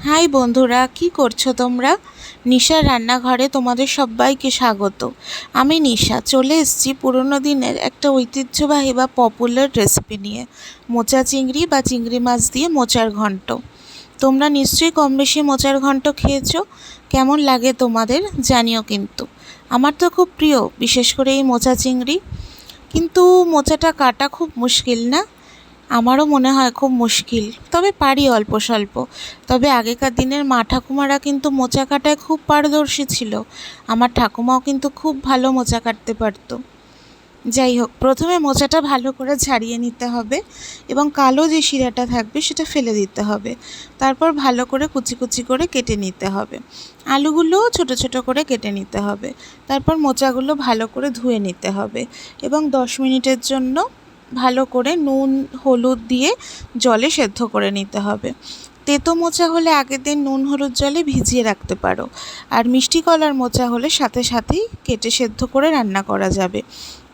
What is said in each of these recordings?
High বন্ধুরা, কি করছো তোমরা? নিশার রান্নাঘরে তোমাদের সবাইকে স্বাগত। আমি নিশা চলে এসেছি পুরনো দিনের একটা ঐতিহ্যবাহী বা পপুলার রেসিপি নিয়ে, মোচা চিংড়ি বা চিংড়ি মাছ দিয়ে মোচার ঘন্ট। তোমরা নিশ্চয়ই কম বেশি মোচার ঘন্ট খেয়েছো। কেমন লাগে তোমাদের জানিও কিন্তু। আমার তো খুব প্রিয়, বিশেষ করে এই মোচা চিংড়ি। কিন্তু মোচাটা কাটা খুব মুশকিল না? আমারও মনে হয় খুব মুশকিল, তবে পারি অল্প স্বল্প। তবে আগেকার দিনের মা ঠাকুমারা কিন্তু মোচা কাটায় খুব পারদর্শী ছিল। আমার ঠাকুমাও কিন্তু খুব ভালো মোচা কাটতে পারতো। যাই হোক, প্রথমে মোচাটা ভালো করে ছাড়িয়ে নিতে হবে এবং কালো যে শিরাটা থাকবে সেটা ফেলে দিতে হবে। তারপর ভালো করে কুচি কুচি করে কেটে নিতে হবে। আলুগুলোও ছোট ছোট করে কেটে নিতে হবে। তারপর মোচাগুলো ভালো করে ধুয়ে নিতে হবে এবং 10 মিনিটের জন্য ভালো করে নুন হলুদ দিয়ে জলে সেদ্ধ করে নিতে হবে। তেতো মোচা হলে আগের দিন নুন হলুদ জলে ভিজিয়ে রাখতে পারো, আর মিষ্টি কলার মোচা হলে সাথে সাথেই কেটে সেদ্ধ করে রান্না করা যাবে।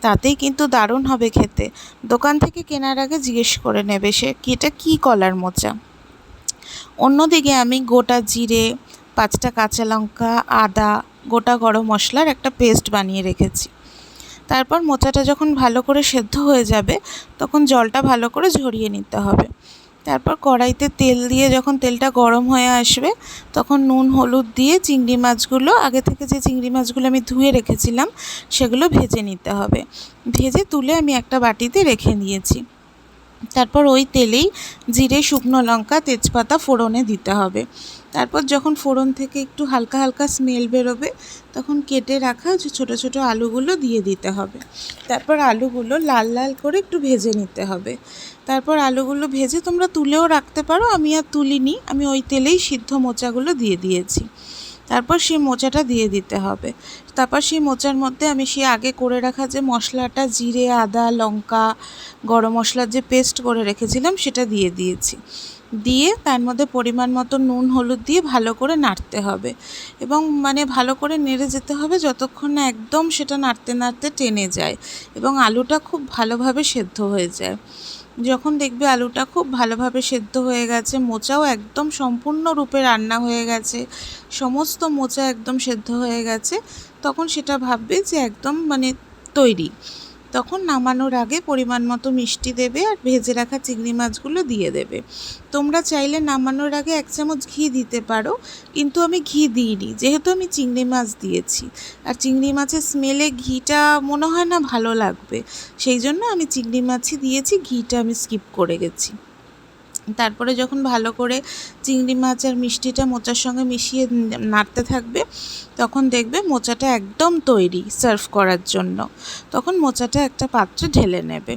তাতেই কিন্তু দারুণ হবে খেতে। দোকান থেকে কেনার আগে জিজ্ঞেস করে নেবে সে এটা কী কলার মোচা। অন্যদিকে আমি গোটা জিরে, 5টা কাঁচা লঙ্কা, আদা, গোটা গরম মশলার একটা পেস্ট বানিয়ে রেখেছি। তারপর মোচাটা যখন ভালো করে সেদ্ধ হয়ে যাবে তখন জলটা ভালো করে ঝরিয়ে নিতে হবে। তারপর কড়াইতে তেল দিয়ে যখন তেলটা গরম হয়ে আসবে তখন নুন হলুদ দিয়ে চিংড়ি মাছগুলো, আগে থেকে যে চিংড়ি মাছগুলো আমি ধুয়ে রেখেছিলাম সেগুলো ভেজে নিতে হবে। ভেজে তুলে আমি একটা বাটিতে রেখে নিয়েছি। তারপর ওই তেলেই জিরে, শুকনো লঙ্কা, তেজপাতা ফোড়নে দিতে হবে। তারপর যখন ফোড়ন থেকে একটু হালকা হালকা স্মেল বেরোবে তখন কেটে রাখা যে ছোটো ছোটো আলুগুলো দিয়ে দিতে হবে। তারপর আলুগুলো লাল লাল করে একটু ভেজে নিতে হবে। তারপর আলুগুলো ভেজে তোমরা তুলেও রাখতে পারো, আমি আর তুলিনি, আমি ওই তেলেই সিদ্ধ মোচাগুলো দিয়ে দিয়েছি। তারপর সেই মোচাটা দিয়ে দিতে হবে। তারপর সেই মোচার মধ্যে আমি সেই আগে করে রাখা যে মশলাটা, জিরে, আদা, লঙ্কা, গরম মশলার যে পেস্ট করে রেখেছিলাম সেটা দিয়ে দিয়েছি। দিয়ে তার মধ্যে পরিমাণ মতো নুন হলুদ দিয়ে ভালো করে নাড়তে হবে এবং ভালো করে নেড়ে যেতে হবে যতক্ষণ না একদম সেটা নাড়তে নাড়তে টেনে যায় এবং আলুটা খুব ভালোভাবে সেদ্ধ হয়ে যায়। যখন দেখবে আলুটা খুব ভালোভাবে সেদ্ধ হয়ে গেছে, মোচাও একদম সম্পূর্ণরূপে রান্না হয়ে গেছে, সমস্ত মোচা একদম সেদ্ধ হয়ে গেছে, তখন সেটা ভাববে যে একদম তৈরি। তখন নামানোর আগে পরিমাণ মতো মিষ্টি দেবে আর ভেজে রাখা চিংড়ি মাছগুলো দিয়ে দেবে। তোমরা চাইলে নামানোর আগে 1 চামচ ঘি দিতে পারো, কিন্তু আমি ঘি দিইনি যেহেতু আমি চিংড়ি মাছ দিয়েছি, আর চিংড়ি মাছের স্মেলে ঘিটা মনে হয় না ভালো লাগবে, সেই জন্য আমি চিংড়ি মাছই দিয়েছি, ঘিটা আমি স্কিপ করে গেছি। তারপরে যখন ভালো করে চিংড়ি মাছ আর মিষ্টিটা মোচার সঙ্গে মিশিয়ে নাড়তে থাকবে তখন দেখবে মোচাটা একদম তৈরি সার্ভ করার জন্য। তখন মোচাটা একটা পাত্রে ঢেলে নেবে।